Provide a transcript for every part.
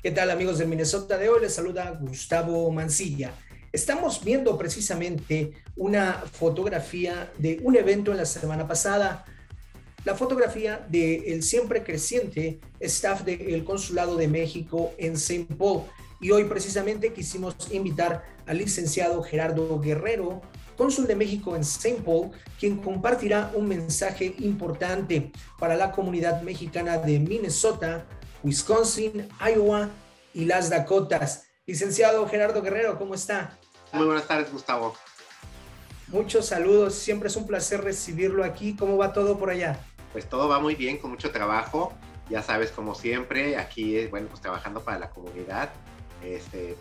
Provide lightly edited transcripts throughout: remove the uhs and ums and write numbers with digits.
¿Qué tal amigos de Minnesota? De hoy les saluda Gustavo Mancilla. Estamos viendo precisamente una fotografía de un evento en la semana pasada, la fotografía del siempre creciente staff del Consulado de México en Saint Paul. Y hoy precisamente quisimos invitar al licenciado Gerardo Guerrero, cónsul de México en Saint Paul, quien compartirá un mensaje importante para la comunidad mexicana de Minnesota, Wisconsin, Iowa y las Dakotas. Licenciado Gerardo Guerrero, ¿cómo está? Muy buenas tardes, Gustavo. Muchos saludos, siempre es un placer recibirlo aquí. ¿Cómo va todo por allá? Pues todo va muy bien, con mucho trabajo. Ya sabes, como siempre, aquí, bueno, pues trabajando para la comunidad,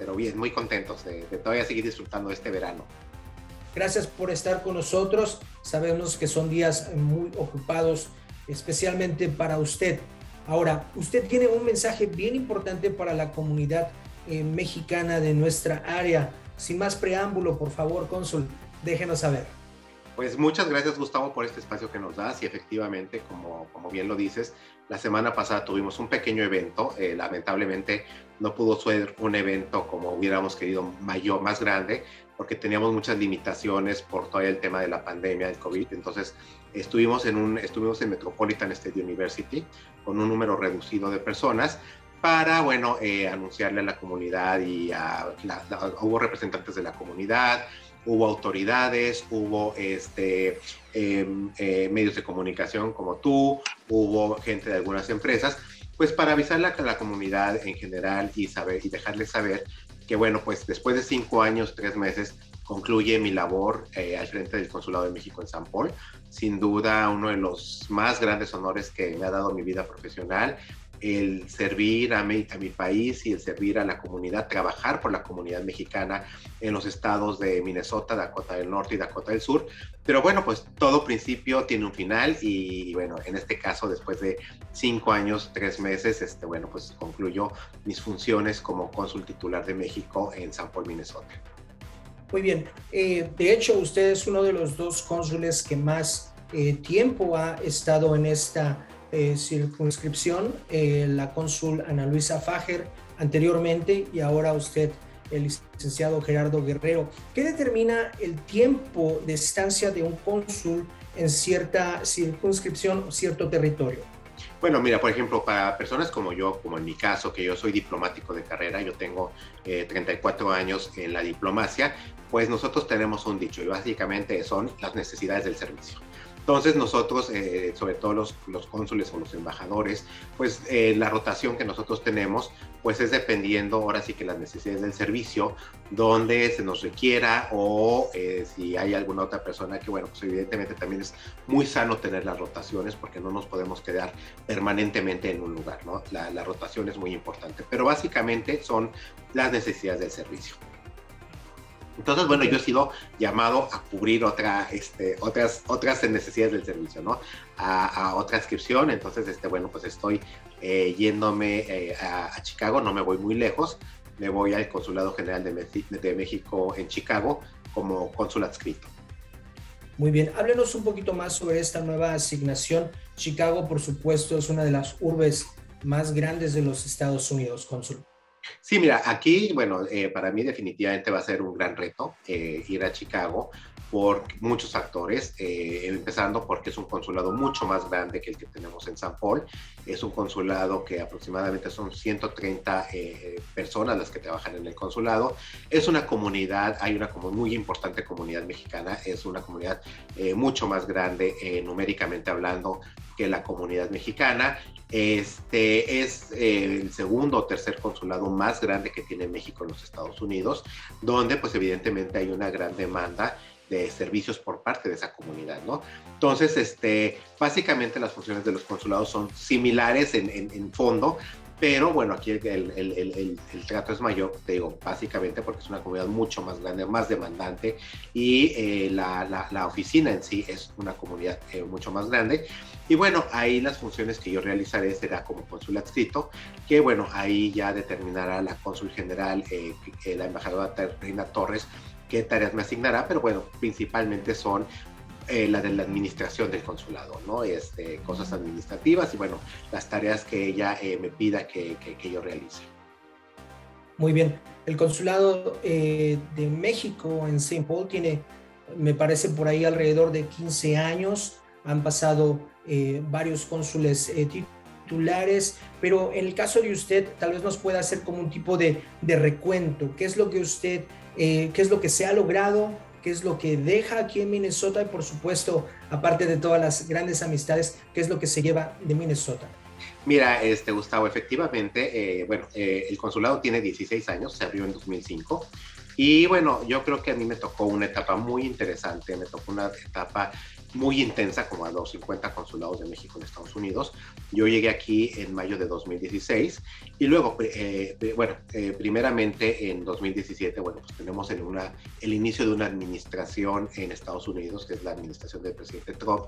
pero bien, muy contentos de todavía seguir disfrutando este verano. Gracias por estar con nosotros. Sabemos que son días muy ocupados, especialmente para usted. Ahora, usted tiene un mensaje bien importante para la comunidad mexicana de nuestra área. Sin más preámbulo, por favor, cónsul, déjenos saber. Pues muchas gracias, Gustavo, por este espacio que nos das y efectivamente, como bien lo dices, la semana pasada tuvimos un pequeño evento, lamentablemente no pudo ser un evento como hubiéramos querido mayor, más grande, porque teníamos muchas limitaciones por todo el tema de la pandemia del COVID. Entonces estuvimos en Metropolitan State University con un número reducido de personas para, bueno, anunciarle a la comunidad y hubo representantes de la comunidad, hubo autoridades, hubo medios de comunicación como tú, hubo gente de algunas empresas, pues para avisarle a la comunidad en general y dejarles saber que, bueno, pues después de 5 años, 3 meses, concluye mi labor al frente del Consulado de México en San Paul. Sin duda, uno de los más grandes honores que me ha dado mi vida profesional, el servir a mi país y el servir a la comunidad, trabajar por la comunidad mexicana en los estados de Minnesota, Dakota del Norte y Dakota del Sur. Pero bueno, pues todo principio tiene un final y bueno, en este caso, después de 5 años, 3 meses, bueno, pues concluyo mis funciones como cónsul titular de México en San Paul, Minnesota. Muy bien. De hecho, usted es uno de los 2 cónsules que más tiempo ha estado en esta circunscripción, la cónsul Ana Luisa Fajer anteriormente y ahora usted, el licenciado Gerardo Guerrero. ¿Qué determina el tiempo de estancia de un cónsul en cierta circunscripción o cierto territorio? Bueno, mira, por ejemplo, para personas como yo, como en mi caso, que yo soy diplomático de carrera, yo tengo 34 años en la diplomacia, pues nosotros tenemos un dicho y básicamente son las necesidades del servicio. Entonces nosotros, sobre todo los cónsules o los embajadores, pues la rotación que nosotros tenemos, pues es dependiendo ahora sí que las necesidades del servicio, donde se nos requiera o si hay alguna otra persona que, bueno, pues evidentemente también es muy sano tener las rotaciones porque no nos podemos quedar permanentemente en un lugar, ¿no? La rotación es muy importante, pero básicamente son las necesidades del servicio. Entonces, bueno, yo he sido llamado a cubrir otras necesidades del servicio, ¿no? A otra inscripción. Entonces, bueno, pues estoy yéndome a Chicago, no me voy muy lejos, me voy al Consulado General de México en Chicago como cónsul adscrito. Muy bien, háblenos un poquito más sobre esta nueva asignación. Chicago, por supuesto, es una de las urbes más grandes de los Estados Unidos, cónsul. Sí, mira, aquí, bueno, para mí definitivamente va a ser un gran reto ir a Chicago por muchos factores, empezando porque es un consulado mucho más grande que el que tenemos en San Paul. Es un consulado que aproximadamente son 130 personas las que trabajan en el consulado. Es una comunidad, hay una muy importante comunidad mexicana, es una comunidad mucho más grande numéricamente hablando que la comunidad mexicana. Es el segundo o tercer consulado más grande que tiene México en los Estados Unidos, donde pues evidentemente hay una gran demanda de servicios por parte de esa comunidad, ¿no? Entonces, básicamente las funciones de los consulados son similares en fondo, pero bueno, aquí el trato es mayor, te digo, básicamente porque es una comunidad mucho más grande, más demandante y la oficina en sí es una comunidad mucho más grande. Y bueno, ahí las funciones que yo realizaré será como cónsul adscrito, que bueno, ahí ya determinará la cónsul general, la embajadora Reina Torres, qué tareas me asignará, pero bueno, principalmente son la de la administración del consulado, ¿no? Cosas administrativas y bueno, las tareas que ella me pida que yo realice. Muy bien. El consulado de México en Saint Paul tiene, me parece, por ahí alrededor de 15 años. Han pasado varios cónsules titulares, pero en el caso de usted, tal vez nos pueda hacer como un tipo de recuento. ¿Qué es lo que usted, qué es lo que se ha logrado? ¿Qué es lo que deja aquí en Minnesota? Y por supuesto, aparte de todas las grandes amistades, ¿qué es lo que se lleva de Minnesota? Mira, Gustavo, efectivamente, el consulado tiene 16 años, se abrió en 2005. Y bueno, yo creo que a mí me tocó una etapa muy interesante, me tocó una etapa muy intensa, como a los 50 consulados de México en Estados Unidos. Yo llegué aquí en mayo de 2016 y luego, primeramente en 2017, bueno, pues tenemos el inicio de una administración en Estados Unidos, que es la administración del presidente Trump,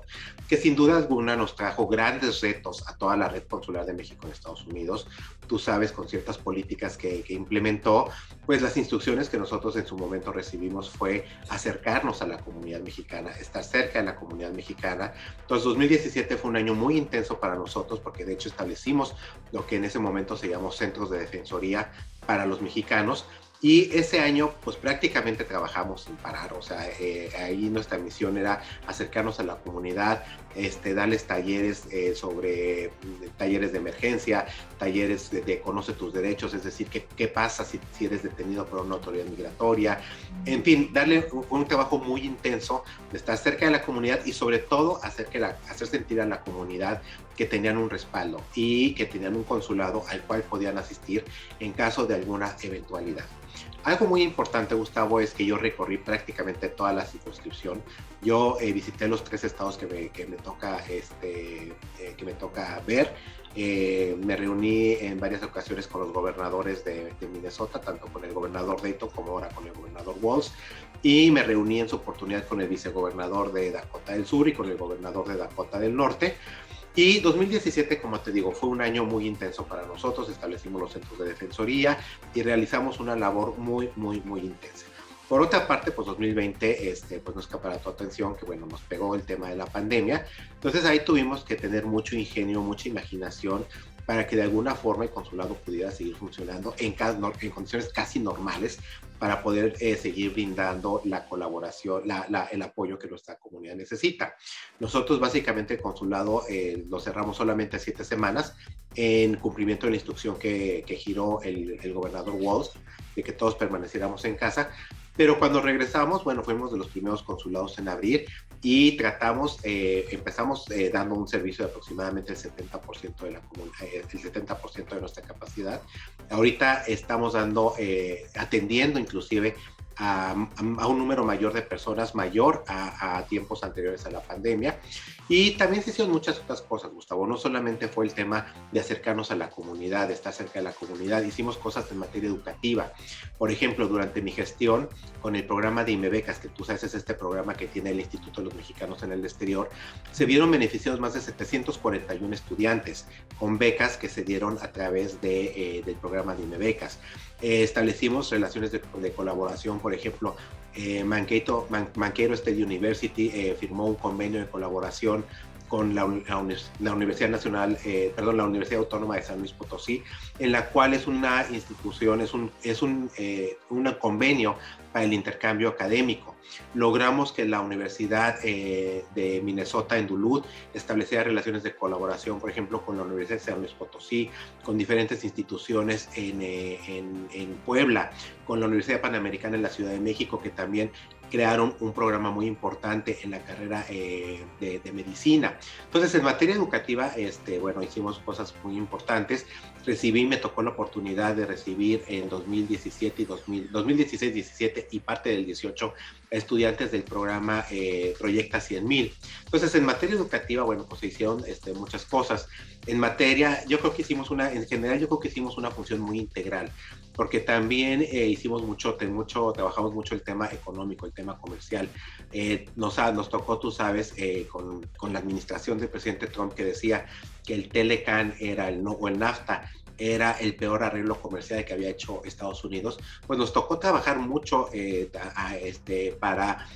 que sin duda alguna nos trajo grandes retos a toda la red consular de México en Estados Unidos. Tú sabes, con ciertas políticas que implementó, pues las instrucciones que nosotros en su momento recibimos fue acercarnos a la comunidad mexicana, estar cerca de la comunidad mexicana. Entonces 2017 fue un año muy intenso para nosotros porque de hecho establecimos lo que en ese momento se llamó centros de defensoría para los mexicanos. Y ese año, pues prácticamente trabajamos sin parar, o sea, ahí nuestra misión era acercarnos a la comunidad, darles talleres sobre talleres de emergencia, talleres de conoce tus derechos, es decir, qué pasa si eres detenido por una autoridad migratoria, en fin, darle un trabajo muy intenso de estar cerca de la comunidad y sobre todo hacer sentir a la comunidad que tenían un respaldo y que tenían un consulado al cual podían asistir en caso de alguna eventualidad. Algo muy importante, Gustavo, es que yo recorrí prácticamente toda la circunscripción. Yo visité los 3 estados que me toca ver. Me reuní en varias ocasiones con los gobernadores de Minnesota, tanto con el gobernador Dayton como ahora con el gobernador Walz. Y me reuní en su oportunidad con el vicegobernador de Dakota del Sur y con el gobernador de Dakota del Norte. Y 2017, como te digo, fue un año muy intenso para nosotros. Establecimos los centros de defensoría y realizamos una labor muy, muy, muy intensa. Por otra parte, pues 2020 pues no escapará tu atención que, bueno, nos pegó el tema de la pandemia. Entonces ahí tuvimos que tener mucho ingenio, mucha imaginación para que de alguna forma el consulado pudiera seguir funcionando en condiciones casi normales para poder seguir brindando la colaboración, el apoyo que nuestra comunidad necesita. Nosotros básicamente el consulado lo cerramos solamente 7 semanas en cumplimiento de la instrucción que giró el gobernador Walz de que todos permaneciéramos en casa. Pero cuando regresamos, bueno, fuimos de los primeros consulados en abrir y empezamos dando un servicio de aproximadamente el 70% de la comunidad, el 70% de nuestra capacidad. Ahorita estamos atendiendo inclusive a un número mayor de personas, mayor a tiempos anteriores a la pandemia. Y también se hicieron muchas otras cosas, Gustavo. No solamente fue el tema de acercarnos a la comunidad, de estar cerca de la comunidad, hicimos cosas en materia educativa. Por ejemplo, durante mi gestión con el programa de IMEBecas, que tú sabes es este programa que tiene el Instituto de los Mexicanos en el Exterior, se vieron beneficiados más de 741 estudiantes con becas que se dieron a través del programa de IMEBecas. Establecimos relaciones de colaboración, por ejemplo, Mankato State University firmó un convenio de colaboración con la Universidad Nacional, la Universidad Autónoma de San Luis Potosí, en la cual es una institución, es un convenio para el intercambio académico. Logramos que la Universidad de Minnesota en Duluth estableciera relaciones de colaboración, por ejemplo, con la Universidad de San Luis Potosí, con diferentes instituciones en Puebla, con la Universidad Panamericana en la Ciudad de México, que también crearon un programa muy importante en la carrera de medicina. Entonces, en materia educativa, hicimos cosas muy importantes. Me tocó la oportunidad de recibir en 2016, 17 y parte del 18 estudiantes del programa Proyecta 100,000. Entonces, en materia educativa, bueno, pues se hicieron muchas cosas. En materia, en general yo creo que hicimos una función muy integral, porque también trabajamos mucho el tema económico, el tema comercial. Nos tocó, tú sabes, con la administración del presidente Trump, que decía que el Telecan o el NAFTA era el peor arreglo comercial que había hecho Estados Unidos. Pues nos tocó trabajar mucho para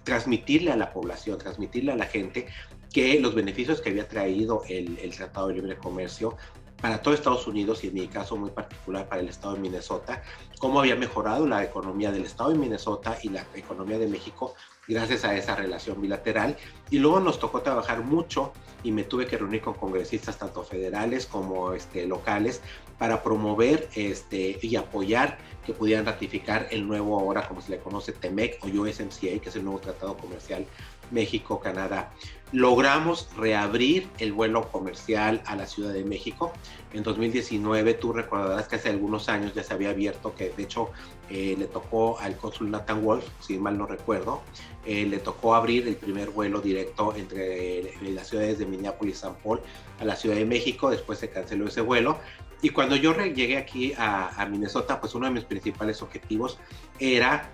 transmitirle a la población, transmitirle a la gente que los beneficios que había traído el Tratado de Libre Comercio para todo Estados Unidos y en mi caso muy particular para el estado de Minnesota, cómo había mejorado la economía del estado de Minnesota y la economía de México gracias a esa relación bilateral. Y luego nos tocó trabajar mucho y me tuve que reunir con congresistas tanto federales como locales para promover y apoyar que pudieran ratificar el nuevo, ahora como se le conoce, TEMEC o USMCA, que es el nuevo Tratado Comercial México-Canadá. Logramos reabrir el vuelo comercial a la Ciudad de México. En 2019, tú recordarás que hace algunos años ya se había abierto, que de hecho le tocó al cónsul Nathan Wolf, si mal no recuerdo, le tocó abrir el primer vuelo directo entre las ciudades de Minneapolis y San Paul a la Ciudad de México. Después se canceló ese vuelo. Y cuando yo llegué aquí a Minnesota, pues uno de mis principales objetivos era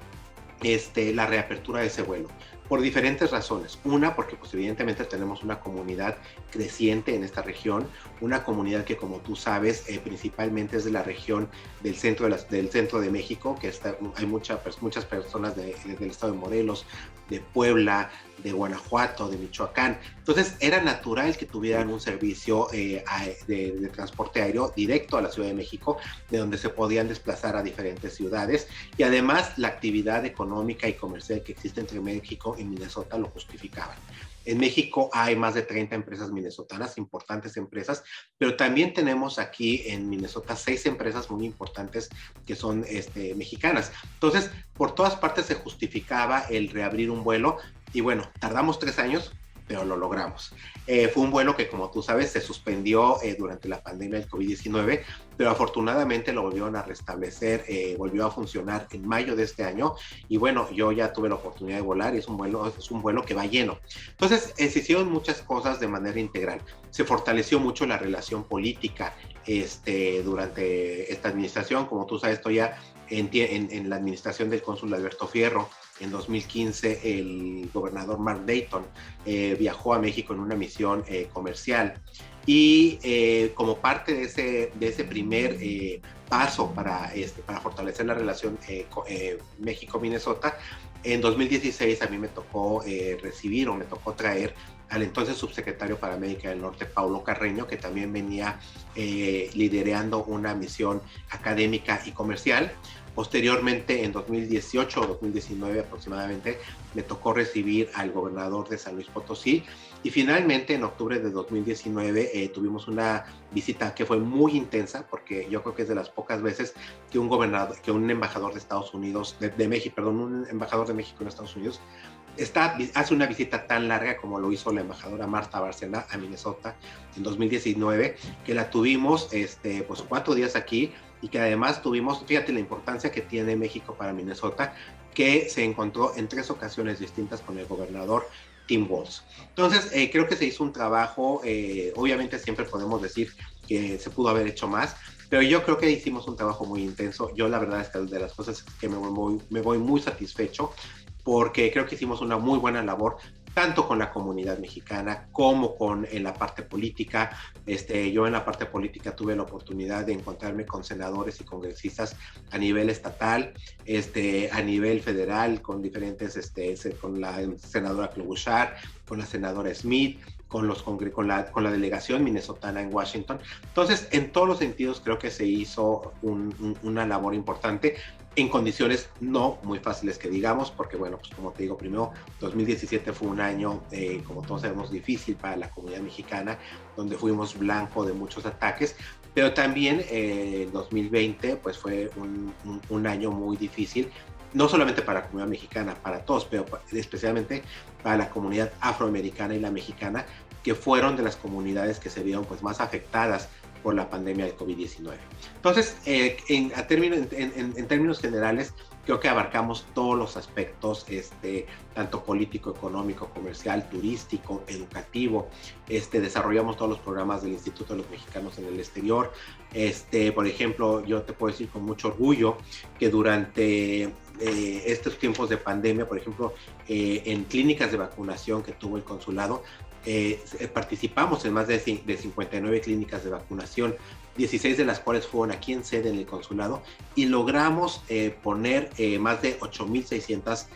la reapertura de ese vuelo, por diferentes razones. Una, porque pues evidentemente tenemos una comunidad creciente en esta región, una comunidad que, como tú sabes, principalmente es de la región del centro de México, que hay muchas personas del estado de Morelos, de Puebla, de Guanajuato, de Michoacán. Entonces era natural que tuvieran un servicio de transporte aéreo directo a la Ciudad de México, de donde se podían desplazar a diferentes ciudades, y además la actividad económica y comercial que existe entre México y Minnesota lo justificaban. En México hay más de 30 empresas minnesotanas, importantes empresas, pero también tenemos aquí en Minnesota 6 empresas muy importantes que son mexicanas. Entonces, por todas partes se justificaba el reabrir un vuelo y bueno, tardamos 3 años, pero lo logramos. Fue un vuelo que, como tú sabes, se suspendió durante la pandemia del COVID-19, pero afortunadamente lo volvieron a restablecer, volvió a funcionar en mayo de este año, y bueno, yo ya tuve la oportunidad de volar y es un vuelo que va lleno. Entonces, se hicieron muchas cosas de manera integral. Se fortaleció mucho la relación política durante esta administración. Como tú sabes, estoy ya en la administración del cónsul Alberto Fierro. En 2015, el gobernador Mark Dayton viajó a México en una misión comercial, y como parte de ese primer paso para fortalecer la relación México-Minnesota, en 2016 a mí me tocó me tocó traer al entonces subsecretario para América del Norte, Paulo Carreño, que también venía liderando una misión académica y comercial. Posteriormente, en 2018 o 2019 aproximadamente, me tocó recibir al gobernador de San Luis Potosí, y finalmente en octubre de 2019 tuvimos una visita que fue muy intensa, porque yo creo que es de las pocas veces que un embajador de Estados Unidos, un embajador de México en Estados Unidos hace una visita tan larga como lo hizo la embajadora Marta Bárcena a Minnesota en 2019, que la tuvimos pues 4 días aquí, y que además tuvimos, fíjate la importancia que tiene México para Minnesota, que se encontró en 3 ocasiones distintas con el gobernador Tim Walz. Entonces, creo que se hizo un trabajo, obviamente siempre podemos decir que se pudo haber hecho más, pero yo creo que hicimos un trabajo muy intenso. Yo la verdad es que de las cosas que me voy muy satisfecho, porque creo que hicimos una muy buena labor, tanto con la comunidad mexicana como en la parte política. Yo en la parte política tuve la oportunidad de encontrarme con senadores y congresistas a nivel estatal, a nivel federal, con diferentes, con la senadora Klobuchar, con la senadora Smith, con la delegación minnesotana en Washington. Entonces, en todos los sentidos creo que se hizo una labor importante, en condiciones no muy fáciles que digamos, porque bueno, pues como te digo, primero 2017 fue un año, como todos sabemos, difícil para la comunidad mexicana, donde fuimos blanco de muchos ataques, pero también 2020 pues fue un año muy difícil, no solamente para la comunidad mexicana, para todos, pero especialmente para la comunidad afroamericana y la mexicana, que fueron de las comunidades que se vieron pues más afectadas por la pandemia del COVID-19. Entonces, en términos generales, creo que abarcamos todos los aspectos, tanto político, económico, comercial, turístico, educativo. Desarrollamos todos los programas del Instituto de los Mexicanos en el Exterior. Por ejemplo, yo te puedo decir con mucho orgullo que durante estos tiempos de pandemia, por ejemplo, en clínicas de vacunación que tuvo el consulado, participamos en más de 59 clínicas de vacunación, 16 de las cuales fueron aquí en sede en el consulado, y logramos poner más de 8,600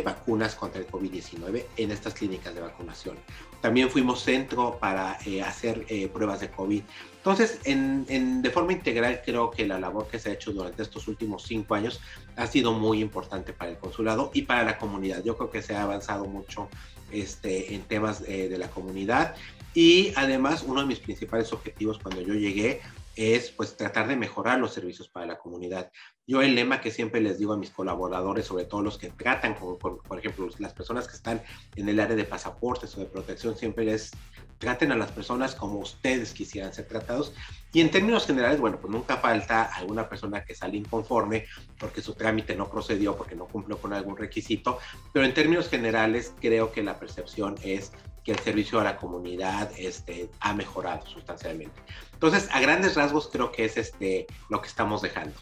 vacunas contra el COVID-19 en estas clínicas de vacunación. También fuimos centro para hacer pruebas de COVID Entonces, de forma integral, creo que la labor que se ha hecho durante estos últimos 5 años ha sido muy importante para el consulado y para la comunidad. Yo creo que se ha avanzado mucho en temas de la comunidad, y además uno de mis principales objetivos cuando yo llegué es pues tratar de mejorar los servicios para la comunidad. Yo el lema que siempre les digo a mis colaboradores, sobre todo los que tratan por ejemplo, las personas que están en el área de pasaportes o de protección, siempre les traten a las personas como ustedes quisieran ser tratados. Y en términos generales, bueno, pues nunca falta alguna persona que sale inconforme porque su trámite no procedió, porque no cumplió con algún requisito, pero en términos generales creo que la percepción es que el servicio a la comunidad ha mejorado sustancialmente. Entonces, a grandes rasgos creo que es lo que estamos dejando.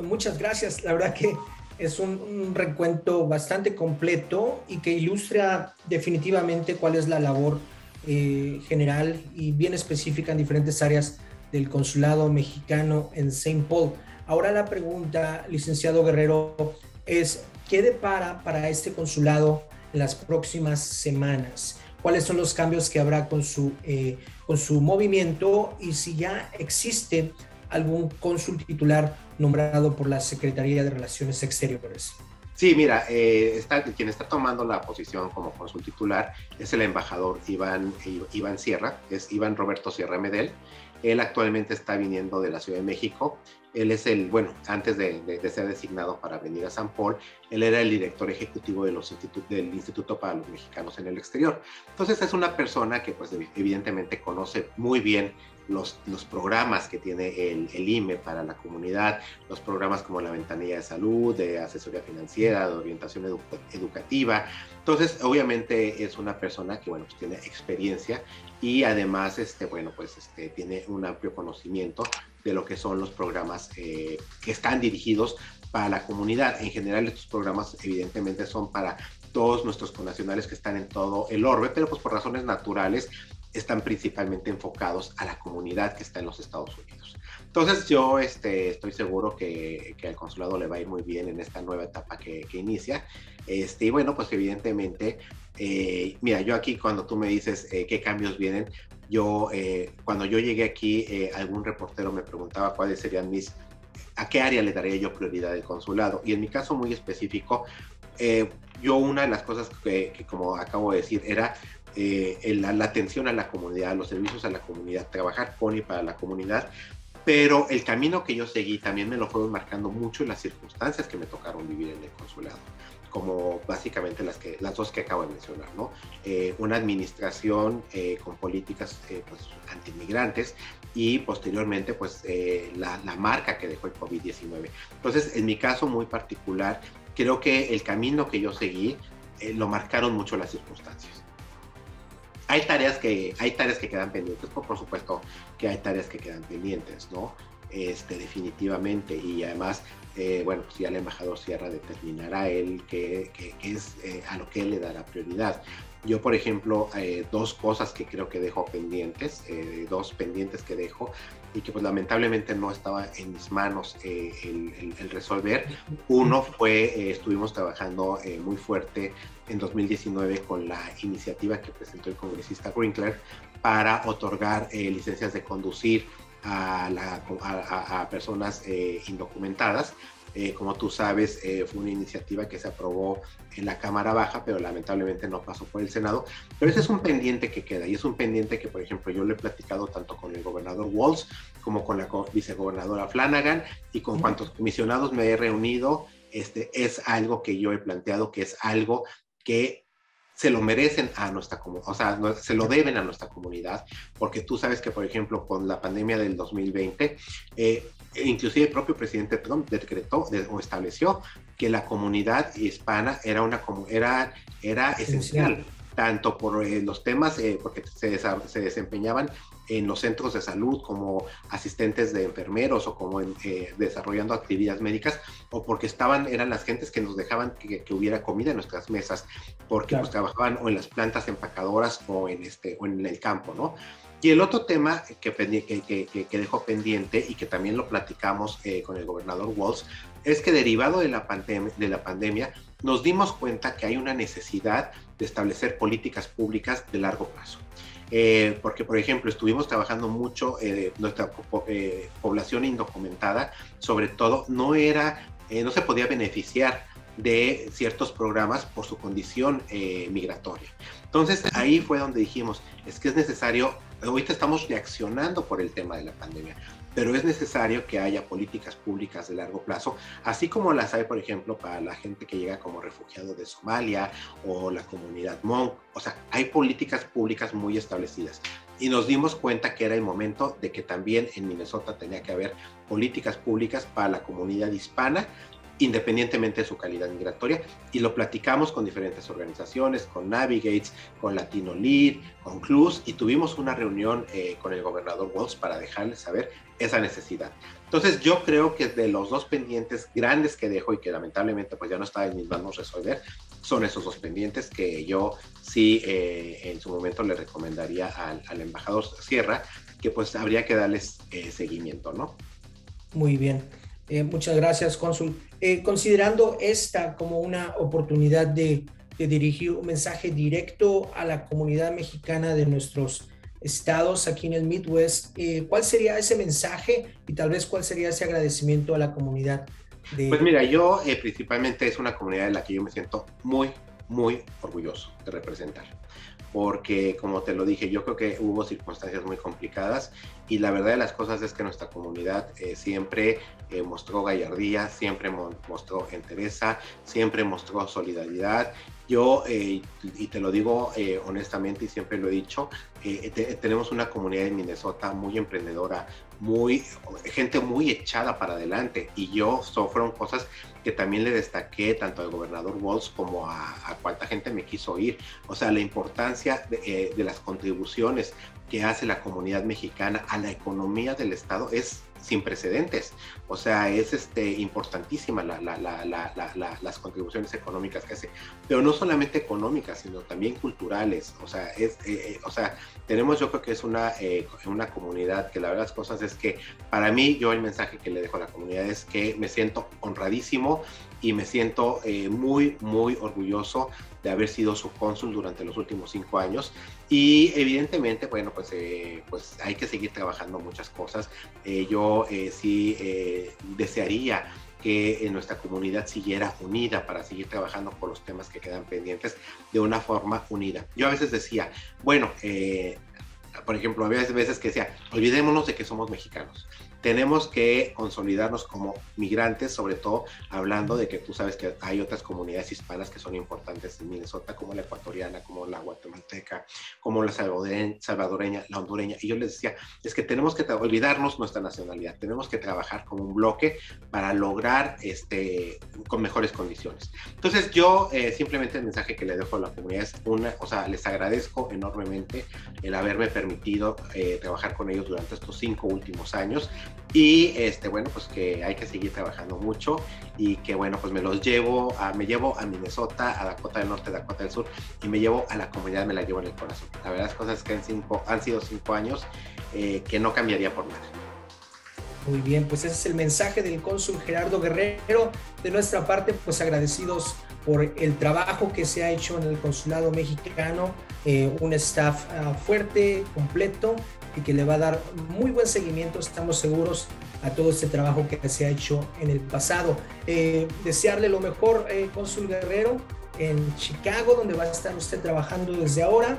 Muchas gracias. La verdad que es un recuento bastante completo y que ilustra definitivamente cuál es la labor general y bien específica en diferentes áreas del consulado mexicano en Saint Paul. Ahora la pregunta, licenciado Guerrero, es ¿qué depara para este consulado en las próximas semanas? ¿Cuáles son los cambios que habrá con su movimiento y si ya existe algún cónsul titular nombrado por la Secretaría de Relaciones Exteriores? Sí, mira, quien está tomando la posición como cónsul titular es el embajador Iván Sierra, es Iván Roberto Sierra Medel. Él actualmente está viniendo de la Ciudad de México. Él es antes de ser designado para venir a San Paul, él era el director ejecutivo del Instituto para los Mexicanos en el Exterior. Entonces es una persona que pues evidentemente conoce muy bien los programas que tiene el IME para la comunidad, los programas como la ventanilla de salud, de asesoría financiera, de orientación educativa. Entonces, obviamente es una persona que, bueno, pues tiene experiencia y además, tiene un amplio conocimiento de lo que son los programas que están dirigidos para la comunidad. En general, estos programas evidentemente son para todos nuestros connacionales que están en todo el orbe, pero pues por razones naturales están principalmente enfocados a la comunidad que está en los Estados Unidos. Entonces yo estoy seguro que al consulado le va a ir muy bien en esta nueva etapa que inicia. Y bueno, pues evidentemente, mira, yo aquí cuando tú me dices qué cambios vienen, cuando yo llegué aquí, algún reportero me preguntaba cuáles serían a qué área le daría yo prioridad del consulado. Y en mi caso muy específico, yo una de las cosas que como acabo de decir, era la atención a la comunidad, los servicios a la comunidad, trabajar con y para la comunidad, pero el camino que yo seguí también me lo fueron marcando mucho las circunstancias que me tocaron vivir en el consulado, como básicamente las dos que acabo de mencionar, ¿no? Una administración con políticas pues, antimigrantes y posteriormente pues la marca que dejó el COVID-19. Entonces, en mi caso muy particular, creo que el camino que yo seguí lo marcaron mucho las circunstancias. Hay tareas que quedan pendientes, por supuesto que hay tareas que quedan pendientes, ¿no? Definitivamente, y además, bueno, pues ya el embajador Sierra determinará él qué es a lo que él le dará prioridad. Yo, por ejemplo, dos cosas que creo que dejo pendientes, dos pendientes que dejo y que pues lamentablemente no estaba en mis manos el resolver. Uno fue, estuvimos trabajando muy fuerte en 2019 con la iniciativa que presentó el congresista Winkler para otorgar licencias de conducir a personas indocumentadas. Como tú sabes, fue una iniciativa que se aprobó en la Cámara Baja, pero lamentablemente no pasó por el Senado. Pero ese es un pendiente que queda, y es un pendiente que, por ejemplo, yo lo he platicado tanto con el gobernador Walz como con la vicegobernadora Flanagan, y con cuantos comisionados me he reunido, es algo que yo he planteado, que es algo que se lo merecen a nuestra comunidad, o sea, se lo deben a nuestra comunidad, porque tú sabes que, por ejemplo, con la pandemia del 2020, inclusive el propio presidente Trump decretó o estableció que la comunidad hispana era esencial, tanto por los temas, porque se desempeñaban en los centros de salud como asistentes de enfermeros o como desarrollando actividades médicas, o porque eran las gentes que nos dejaban que hubiera comida en nuestras mesas, porque claro, pues trabajaban o en las plantas empacadoras o en el campo, ¿no? Y el otro tema que dejó pendiente y que también lo platicamos con el gobernador Walz es que derivado de la pandemia nos dimos cuenta que hay una necesidad de establecer políticas públicas de largo plazo. porque, por ejemplo, estuvimos trabajando mucho, nuestra población indocumentada, sobre todo, no se podía beneficiar de ciertos programas por su condición migratoria. Entonces, ahí fue donde dijimos, es que es necesario, ahorita estamos reaccionando por el tema de la pandemia, pero es necesario que haya políticas públicas de largo plazo, así como las hay, por ejemplo, para la gente que llega como refugiado de Somalia o la comunidad Hmong. O sea, hay políticas públicas muy establecidas. Y nos dimos cuenta que era el momento de que también en Minnesota tenía que haber políticas públicas para la comunidad hispana, independientemente de su calidad migratoria, y lo platicamos con diferentes organizaciones, con Navigates, con Latino Lead, con CLUS, y tuvimos una reunión con el gobernador Walz para dejarles saber esa necesidad. Entonces yo creo que de los dos pendientes grandes que dejo y que lamentablemente pues ya no está en mis manos resolver, son esos dos pendientes que yo sí en su momento le recomendaría al embajador Sierra, que pues habría que darles seguimiento, ¿no? Muy bien. Muchas gracias, cónsul. Considerando esta como una oportunidad de dirigir un mensaje directo a la comunidad mexicana de nuestros estados aquí en el Midwest, ¿cuál sería ese mensaje y tal vez cuál sería ese agradecimiento a la comunidad Pues de... mira, yo principalmente es una comunidad en la que yo me siento muy, muy orgulloso de representar, porque como te lo dije, yo creo que hubo circunstancias muy complicadas y la verdad de las cosas es que nuestra comunidad siempre mostró gallardía, siempre mostró entereza, siempre mostró solidaridad. Yo, y te lo digo honestamente y siempre lo he dicho, tenemos una comunidad en Minnesota muy emprendedora, gente muy echada para adelante, y fueron cosas que también le destaqué tanto al gobernador Walz como a cuánta gente me quiso oír. O sea, la importancia de las contribuciones que hace la comunidad mexicana a la economía del estado es sin precedentes. O sea, es importantísima las contribuciones económicas que hace, pero no solamente económicas, sino también culturales. O sea, tenemos, yo creo que es una comunidad que la verdad las cosas es que para mí, yo el mensaje que le dejo a la comunidad es que me siento honradísimo y me siento muy, muy orgulloso de haber sido su cónsul durante los últimos 5 años. Y evidentemente, bueno, pues hay que seguir trabajando muchas cosas. Yo sí desearía que nuestra comunidad siguiera unida para seguir trabajando por los temas que quedan pendientes de una forma unida. Yo a veces decía, bueno, por ejemplo, había veces que decía, olvidémonos de que somos mexicanos. Tenemos que consolidarnos como migrantes, sobre todo hablando de que tú sabes que hay otras comunidades hispanas que son importantes en Minnesota, como la ecuatoriana, como la guatemalteca, como la salvadoreña, la hondureña. Y yo les decía, es que tenemos que olvidarnos nuestra nacionalidad, tenemos que trabajar como un bloque para lograr con mejores condiciones. Entonces yo simplemente el mensaje que le dejo a la comunidad es les agradezco enormemente el haberme permitido trabajar con ellos durante estos 5 últimos años. Y bueno, pues que hay que seguir trabajando mucho y que bueno, pues me llevo a Minnesota, a Dakota del Norte, Dakota del Sur, y me llevo a la comunidad, me la llevo en el corazón. La verdad, las cosas que han sido 5 años que no cambiaría por nada. Muy bien, pues ese es el mensaje del cónsul Gerardo Guerrero. De nuestra parte, pues agradecidos por el trabajo que se ha hecho en el consulado mexicano, un staff fuerte, completo, y que le va a dar muy buen seguimiento, estamos seguros, a todo este trabajo que se ha hecho en el pasado. Desearle lo mejor, cónsul Guerrero, en Chicago, donde va a estar usted trabajando desde ahora.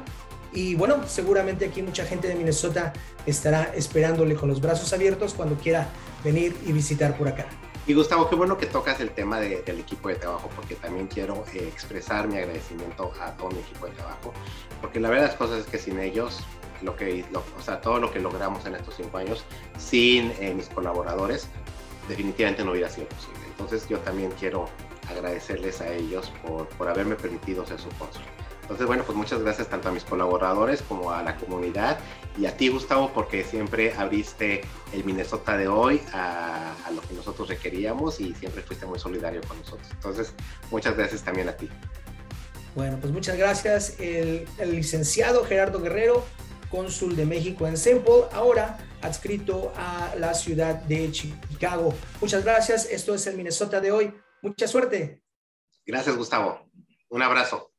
Y bueno, seguramente aquí mucha gente de Minnesota estará esperándole con los brazos abiertos cuando quiera venir y visitar por acá. Y Gustavo, qué bueno que tocas el tema del equipo de trabajo, porque también quiero expresar mi agradecimiento a todo mi equipo de trabajo, porque la verdad de las cosas es que sin ellos, todo lo que logramos en estos 5 años, sin mis colaboradores, definitivamente no hubiera sido posible. Entonces yo también quiero agradecerles a ellos por haberme permitido ser su cónsul. Entonces, bueno, pues muchas gracias tanto a mis colaboradores como a la comunidad y a ti, Gustavo, porque siempre abriste el Minnesota de hoy a lo que nosotros requeríamos y siempre fuiste muy solidario con nosotros. Entonces, muchas gracias también a ti. Bueno, pues muchas gracias. El licenciado Gerardo Guerrero, cónsul de México en St. Paul, ahora adscrito a la ciudad de Chicago. Muchas gracias. Esto es el Minnesota de hoy. Mucha suerte. Gracias, Gustavo. Un abrazo.